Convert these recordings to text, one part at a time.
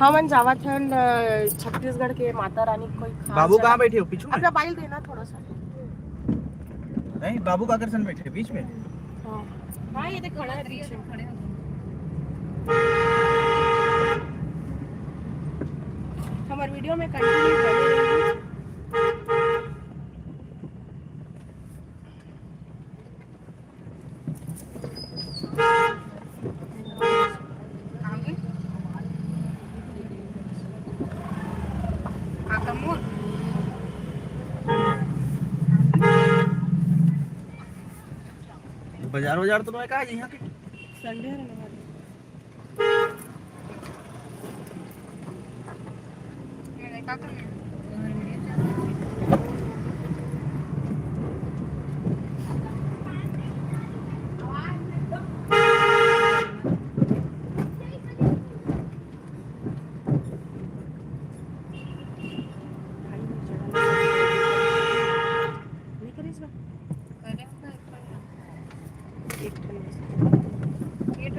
हमन जावत हन छत्तीसगढ़ के माता रानी कोई खास बाबू जगह। कहाँ बैठे हो पीछू में? अपना बाइल देना थोड़ा सा। नहीं, बाबू का आकर्षण बैठे बीच में। हाँ ये देख खड़ा है पीछे। हमारे वीडियो में कंटिन्यू बने रहिए। बाजार तो मैं कहा यहाँ के संडे है ना।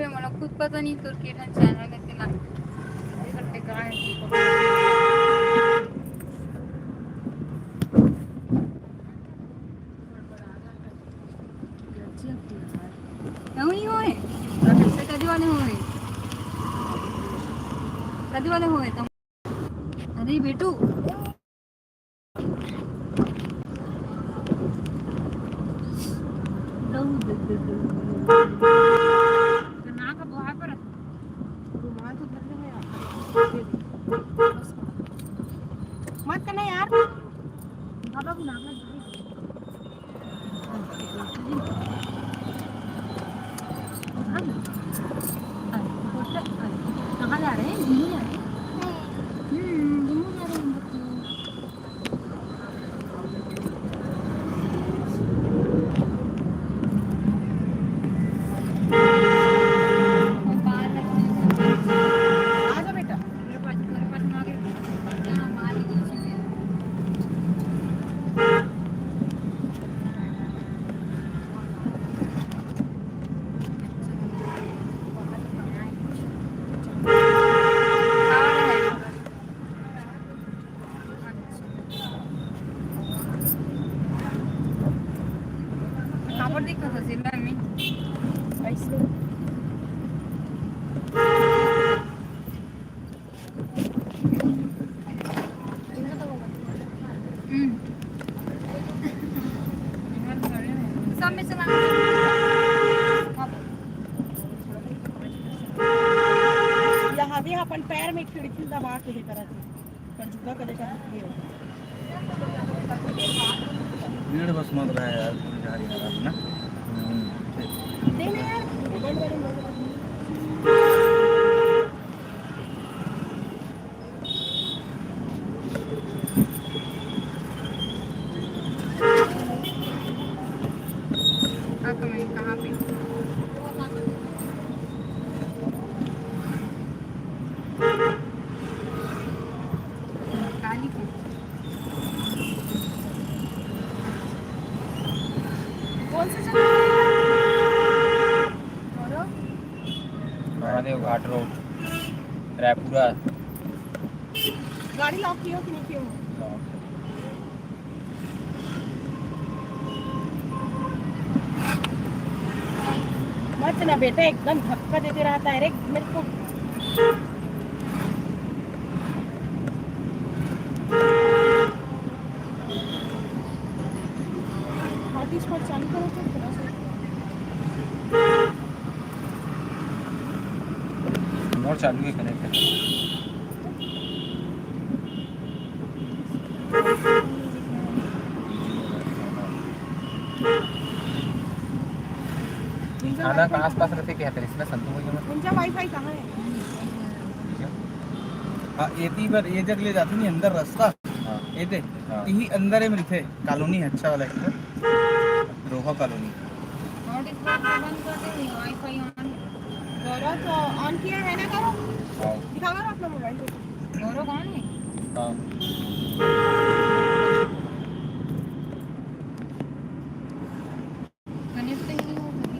मला खुद पता नहीं तो केना चैनल है तेला करते काय नहीं होए कैसे कदी वाले होए तुम अरे बेटू मत करना यार। कहाँ जा रहे हैं? घूमने जा रहे हैं? घूमने जा रहे हैं बच्चे। आजा बेटा। कापड़ दिखा था सिर में ऐसे सब में से यहाँ भी अपन पैर में खिड़की दबा के लेकर आते पर जुदा करेगा भीड़ बस मत रहा है यार, पूरी जा रही है ना। नहीं यार कहाँ पे काली को कौन सा जगह महादेव घाट रोड रायपुरा। गाड़ी लॉक की हो कि नहीं की हो? मत ना बेटा एकदम धक्का देते रहता है रे मेरे को। हॉटस्पॉट चालू करो तो थोड़ा सा मोर चालू है कनेक्ट। खाना का आसपास रहते क्या करे इसमें संतु में उनका वाईफाई कहाँ है? हाँ ये जग ले जाती नहीं अंदर रास्ता। हाँ ये दे यही अंदर है मेरे थे कॉलोनी है अच्छा वाला एक रोहा कॉलोनी। हॉटस्पॉट बंद कर दे वाईफाई ऑन गौरव तो ऑन किया है ना करो हाँ दिखाओ ना अपना मोबाइल पे। गौरव कौन है हाँ कनेक्ट ही नहीं हो कभी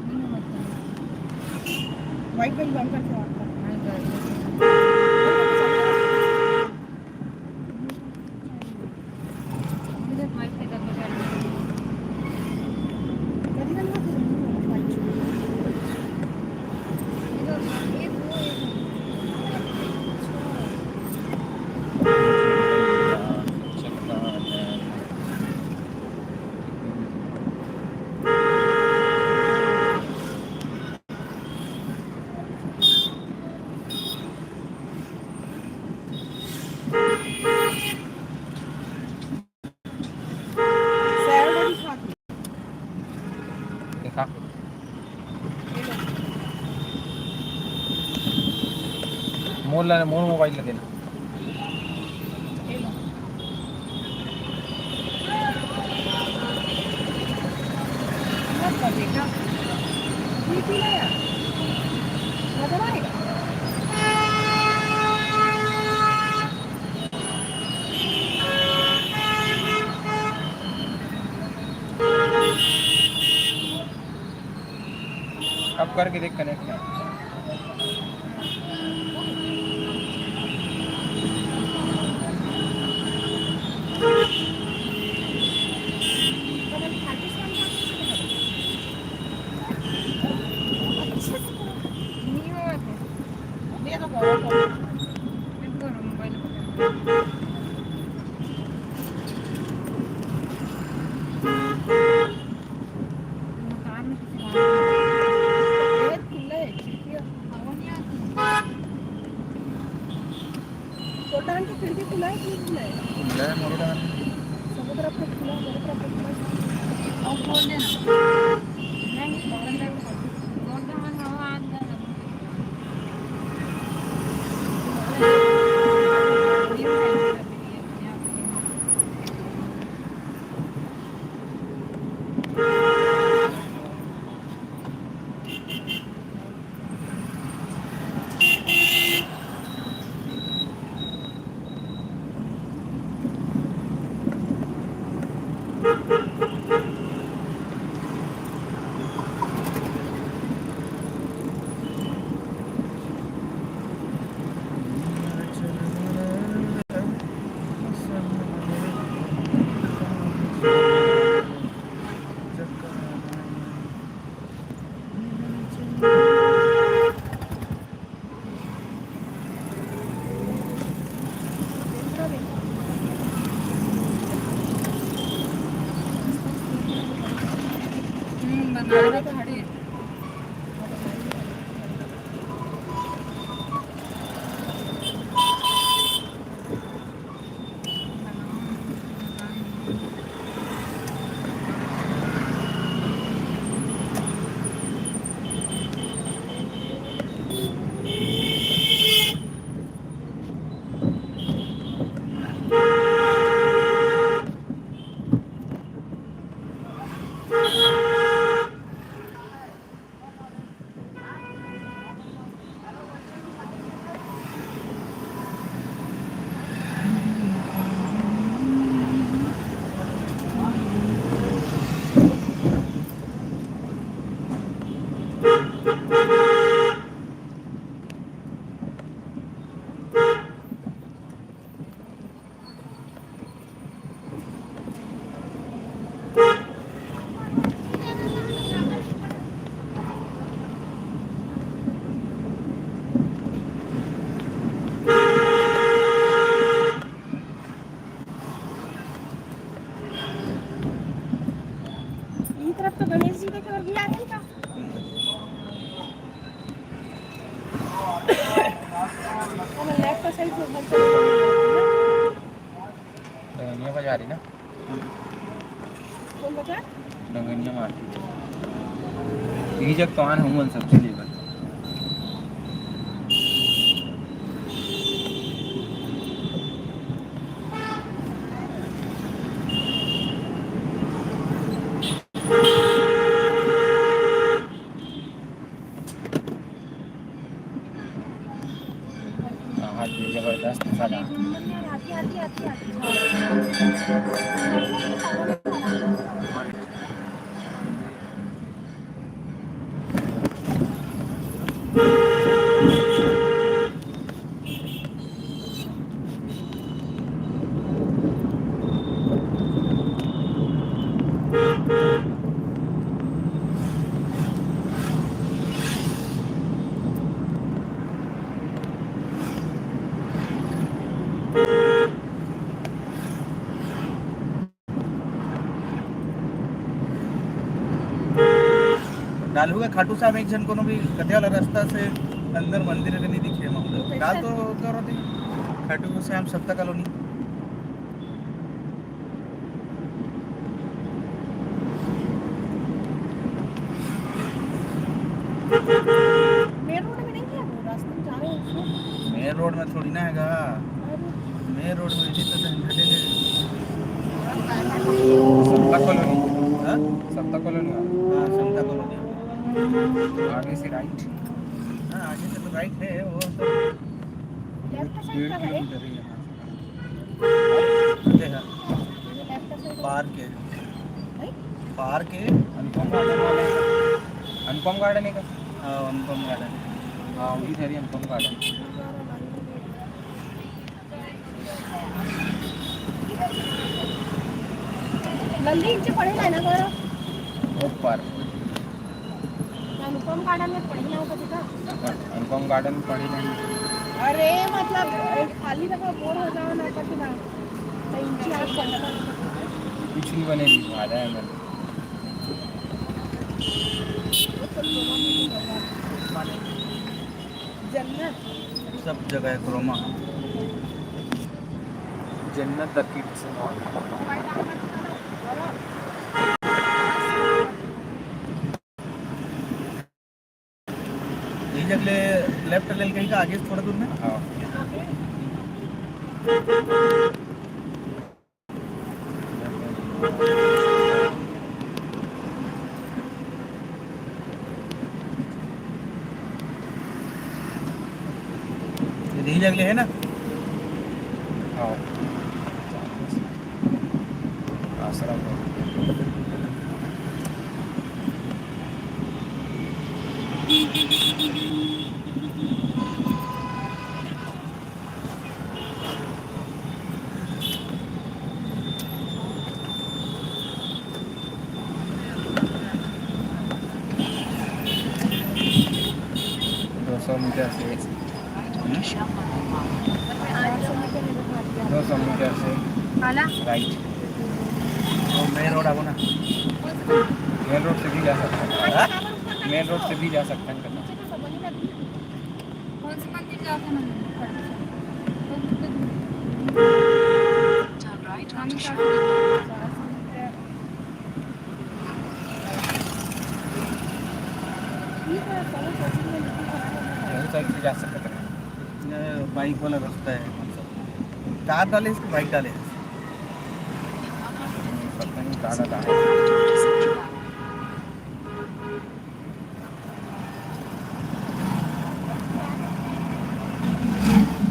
नहीं होता वाइट बिल बंद करके ऑन कर कधी कधी होतं white shoe. सॅड वाली खा की. देखा हे लो. मोर मोबाइल ला देना हे लो. मस्त आहे का? मी पिला यार. मजा आहे का? अब करके देख कनेक्ट है कधी खातेस का नाही खातेस? अच्छा. दे दो गरम. हे खुलं आहे. खिडकी कोटान की खिडकी खुला है की खुला है? समुद्र पे खुला है, समुद्र पे खुला है. और खोल देना. नहीं बारंदा में खोल. बनारस तो हटे ई तरफ तो गणेश जी के घर भी आ गए का? और लेफ्ट साइड से उधर चले डंगनिया बजा रही ना कौन बचा? डंगनिया मारती यही जग तो आन हूँ सबसे लेकर जबरदस्त सादा आती आती आती आती. काल हुआ खाटू साहब एक जन को भी कटे वाला रास्ता से अंदर मंदिर के नहीं दिखे मतलब काल तो करो थी खाटू श्याम सप्ता कॉलोनी मेन रोड में नहीं है वो रास्ते में जा रहे हैं उसमें। मेन रोड में थोड़ी ना हैगा मेन रोड में इसी तरह हटेंगे समता कॉलोनी हाँ समता कॉलोनी हाँ समता कॉलोनी आगे से राइट हाँ आगे से तो राइट है वो तो लेफ्ट साइड 1.5 का है किलोमीटर है यहाँ से। देखा ये लेफ्ट साइड पार्क है है पार्क है अनुपम गार्डन वाला है। अनुपम गार्डन है का अनुपम गार्डन हाँ वही सारी अनुपम गार्डन नंदी इंचे पडेल आहे ना गं ऊपर अनुपम गार्डन में पडेल ना तिथं अनुपम गार्डन में पढ़े नहीं अरे मतलब खाली जगह बोर हो जाओ ना का तिला इंची आत पडला कुछ नहीं बनेगी आधा है मैंने जन्नत सब जगह है क्रोमा जन्नत द किड्स ये जगले लेफ्ट ले कहीं का आगे से थोड़ा दूर में हाँ यही जगले है ना हाँ आश्रम है। 200 मीटर से 200 मीटर से आला राइट और मेन रोड आगो ना मेन रोड से भी जा सकते हैं हाँ? मेन रोड से भी जा सकते हैं कहीं कौन से मंदिर जाते हैं यहीं साइड से जा सकते हैं ये बाइक वाला रास्ता है कार डाले इसको बाइक डाले पता नहीं कहाँ डाला है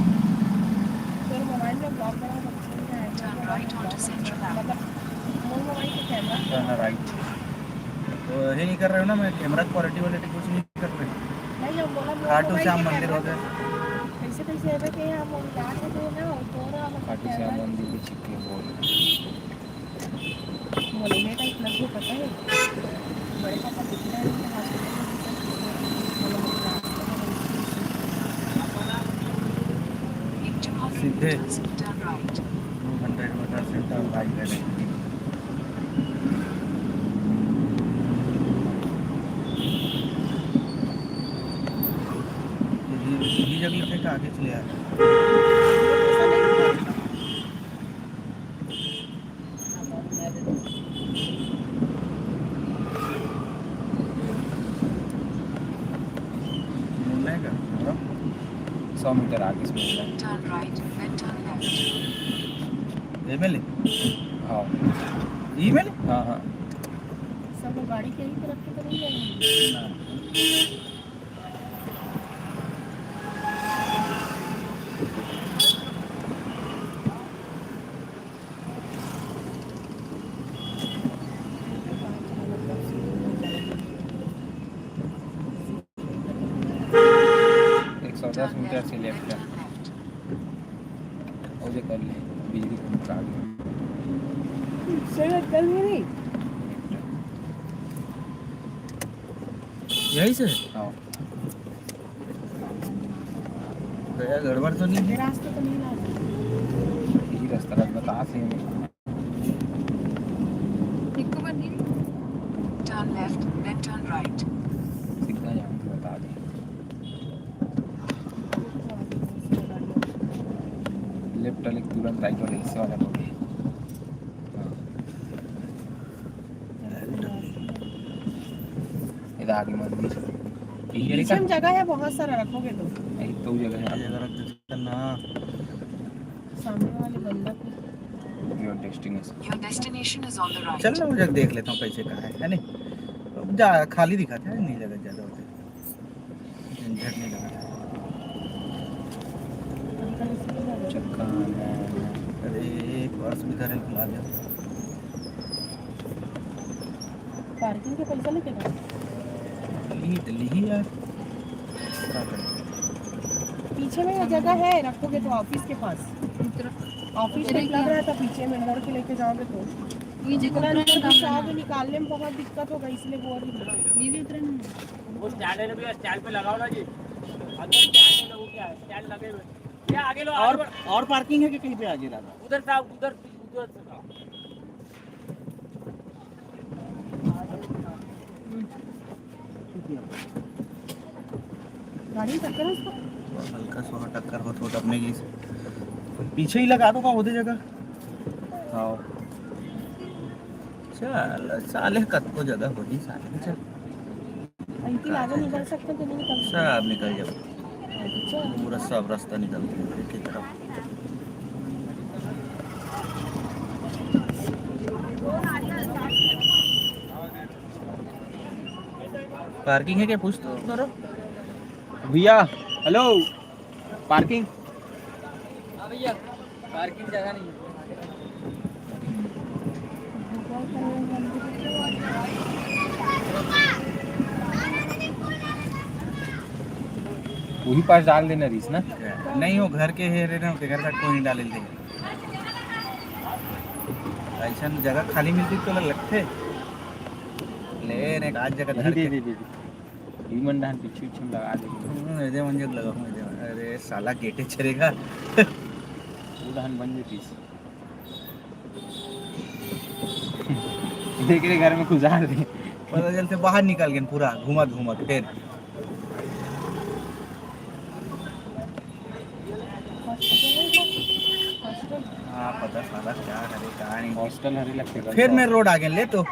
फिर मोबाइल में ब्लॉक बना टर्न राइट तो ये नहीं कर रहे हो ना मैं कैमरा क्वालिटी वाले कुछ नहीं कर रहे नहीं हम बोला खाटू श्याम मंदिर हो गए कैसे कैसे है कि हम जाके थे ना थोड़ा खाटू श्याम मंदिर के चिक्के बोल बोलने का एक लगे पता है बड़े पापा दिख रहा है हॉस्पिटल सीधे 200 मीटर से बाइक ले लेंगे ये जगह से आगे चले आए मुन्ना है का 100 मीटर आगे से मिलता है Turn right, then turn left. MLA हाँ ईमेल हाँ हाँ सब गाड़ी के ही तरफ की तरफ जाएंगे एक 110 मीटर से लेफ्ट है और ये कर ले बिजली का आगे सड़क कल मेरी यही से हाँ गया गड़बड़ तो नहीं है रास्ते तो नहीं ला यही रास्ता बता से एक बार नहीं Turn left, then turn right. सीधा आगे मंदिर पीछे में जगह है बहुत सारा, रखोगे तो एक तो जगह है जगह रख देते ना। सामने वाले बंदा को। Your destination. चल ना मुझे देख लेता हूँ कैसे कहाँ है नहीं? अब जा खाली दिखाता है, नहीं जगह ज़्यादा होते, झंझट नहीं लगा। चक्का अरे पर्स भी घर खुला गया। पार्किंग के पैसा लेके गए। ली यार, क्या करें? पीछे में जगह है, रखोगे तो ऑफिस के पास। ऑफिस में लग रहा था पीछे में, लड़ के लेके जाओगे तो ये जगह शायद निकालने में बहुत दिक्कत होगा, इसलिए वो और ये भी उतरा नहीं। वो स्टैंड है ना भैया, स्टैंड पे लगाओ ना जी। अंदर स्टैंड है ना, वो क्या है, स्टैंड लगे हुए। ये आगे लो, और पार्किंग है कि कहीं पे आगे दादा? उधर था, उधर उधर से था। गाड़ी में टक्कर है उसको। हल्का सा टक्कर हो तो अपने की पीछे ही लगा दो का होते जगह। हाँ चल साले कत को जगह होगी साले चल इनकी आगे निकल सकते तो नहीं निकल सब निकल जाओ, अच्छा पूरा सब रास्ता निकल गया की तरफ। पार्किंग है क्या पूछ तो करो भैया, हेलो पार्किंग। हाँ भैया, पार्किंग जगह नहीं है। वही पास डाल देना रीस ना। नहीं हो घर के है रे ना, घर का कोई नहीं डाले दे। ऐसा जगह खाली मिलती तो लगते ले ने आज जगह नहीं, धर दे के दे दे दे ईमन दान पीछे पीछे में लगा देंगे। इधर मंजे लगा हूं इधर। अरे साला गेटे चलेगा। वो दान बन जाती देख रहे घर में गुजार दे। पता चलते बाहर निकल गए पूरा घूमत घूमत फिर। हाँ पता साला क्या करे क्या नहीं। हॉस्टल हरी लगते फिर मैं रोड आ गए ले तो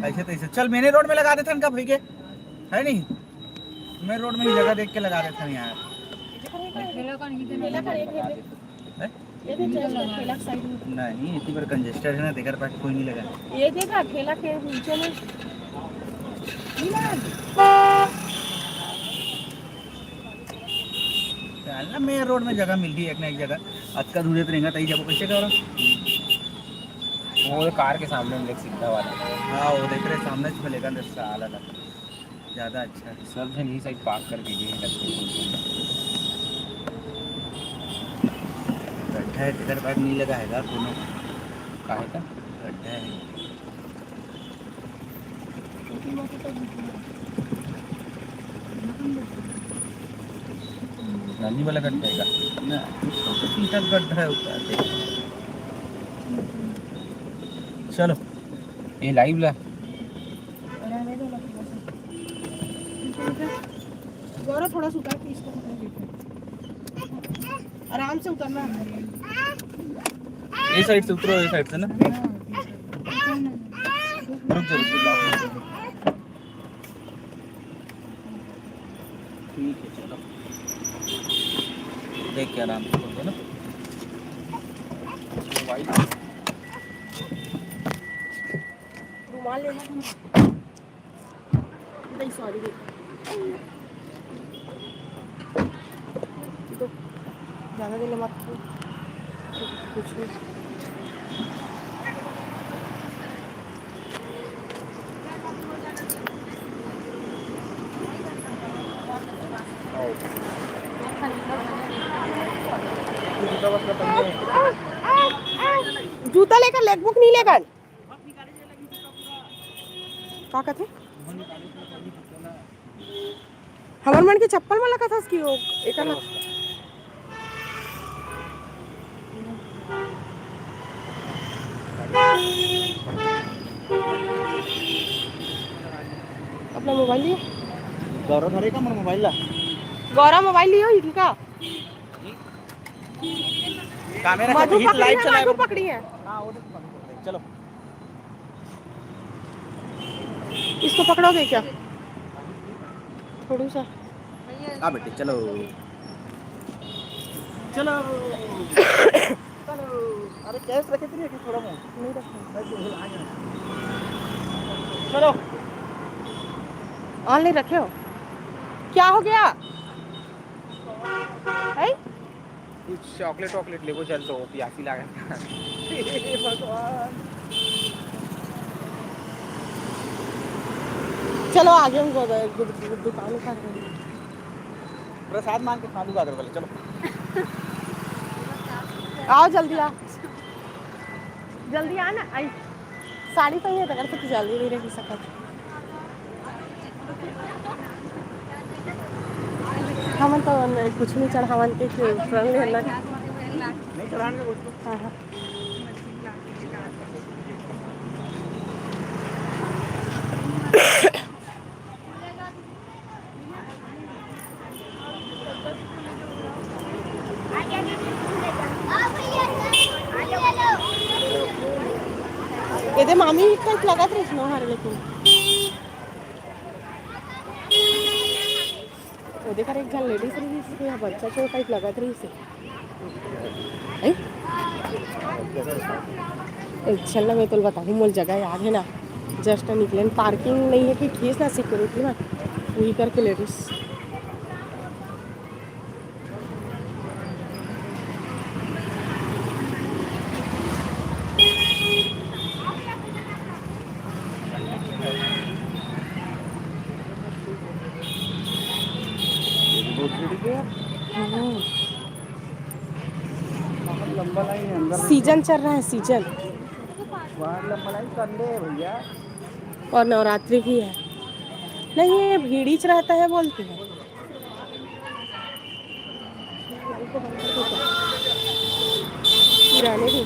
ऐसे तैसे चल मैंने रोड में लगा देते इनका भाई के है नहीं। मैं रोड में ही जगह देख के लगा देता हूँ यार। ठेला का नहीं, ठेला का एक है हैं? ये देख ठेला के साइड में। नहीं इतनी बार कंजेस्टेड है ना, देकर पास कोई नहीं लगा। ये देखा ठेला के नीचे में नहीं लगा। ना मैं रोड में जगह मिल गई एक ना एक जगह। आज का दूर रहेगा तई जब कैसे कर वो कार के सामने में सीधा वाला। हाँ वो देख रहे सामने से मिलेगा रास्ता अलग ज़्यादा अच्छा है। सब जन यही साइड पार्क करके गए हैं लगते गड्ढा है इधर पास नहीं लगा है दोनों काहे का गड्ढा है। नानी वाला कट जाएगा ना छोटा पीटा गड्ढा है ऊपर से। चलो ये लाइव ला रहने दो ना गौरव, थोड़ा सा उतार के इसको आराम से उतरना है। ये साइड से उतरो, ये साइड से ना रुक जा ठीक है चलो देख के आराम से उतरो ना। रुमाल लेना नहीं, सॉरी तो ज़्यादा देर मत कुछ नहीं। जूता लेकर लेग बुक नहीं लेकर का कहते हमार मन के चप्पल वाला कथा की हो एक अपना मोबाइल लियो। गौरव धरे का मोबाइल ला गौरव मोबाइल लियो इनका कैमरा मधु हिट लाइव पकड़ी है, चलाए मधु पकड़ी है। हां वो तो चलो इसको पकड़ोगे क्या थोड़ा सा? भैया हाँ बेटे चलो चलो चलो। अरे कैश रखे थे कि थोड़ा बहुत नहीं रखा चलो। ऑन नहीं रखे हो? क्या हो गया है? कुछ चॉकलेट वॉकलेट ले को चल तो प्यासी लगा। भगवान चलो आगे हम दुकान उठा रहे हैं। प्रसाद मांग के खा लूंगा अगर वाले चलो। आओ जल्दी आ जल्दी आना आई साड़ी पहनी है तो अगर तो जल्दी नहीं रही सकत हमन तो कुछ नहीं चढ़ावन के फ्रेंडली है ना नहीं चढ़ाने का कुछ तो। हाँ हाँ ये मामी टाइप लगा थे इसमें हमारे लेकिन वो देखा एक जन लेडीज रही इसके यहाँ बच्चा के टाइप लगा थे इसे चलना मैं तो बताऊँ मोल जगह याद है ना जस्ट निकले पार्किंग नहीं है कि ठीक ना सिक्योरिटी ना वही करके लेडीज लंबा लाइन है अंदर सीजन चल रहा है सीजन बाहर लंबा लाइन संडे है भैया। और नवरात्रि भी है नहीं ये भीड़ीच रहता है बोलते हैं पुराने भी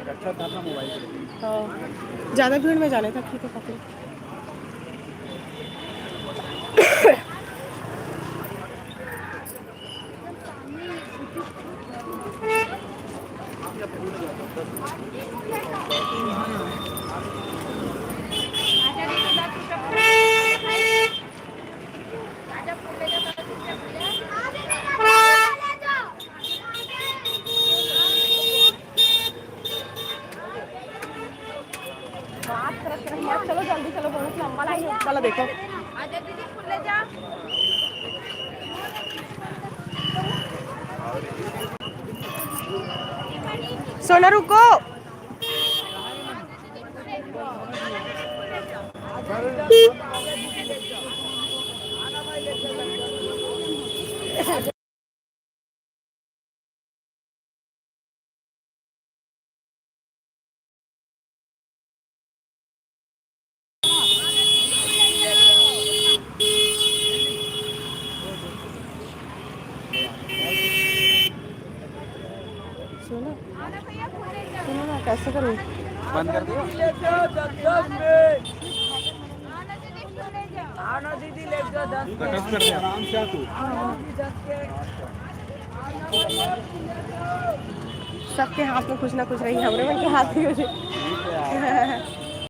अच्छा था अपना मोबाइल हाँ ज़्यादा भीड़ में जाने था ठीक है पकड़े चलो जल्दी चलो बहुत लंबा लाइन है चलो देखो सोना रुको सुनो सुनो ना कैसे करूँ बंद कर दिया। कटअप कर दे आराम से आ तू। सबके हाथ में कुछ ना कुछ रही हमरे में के हाथ में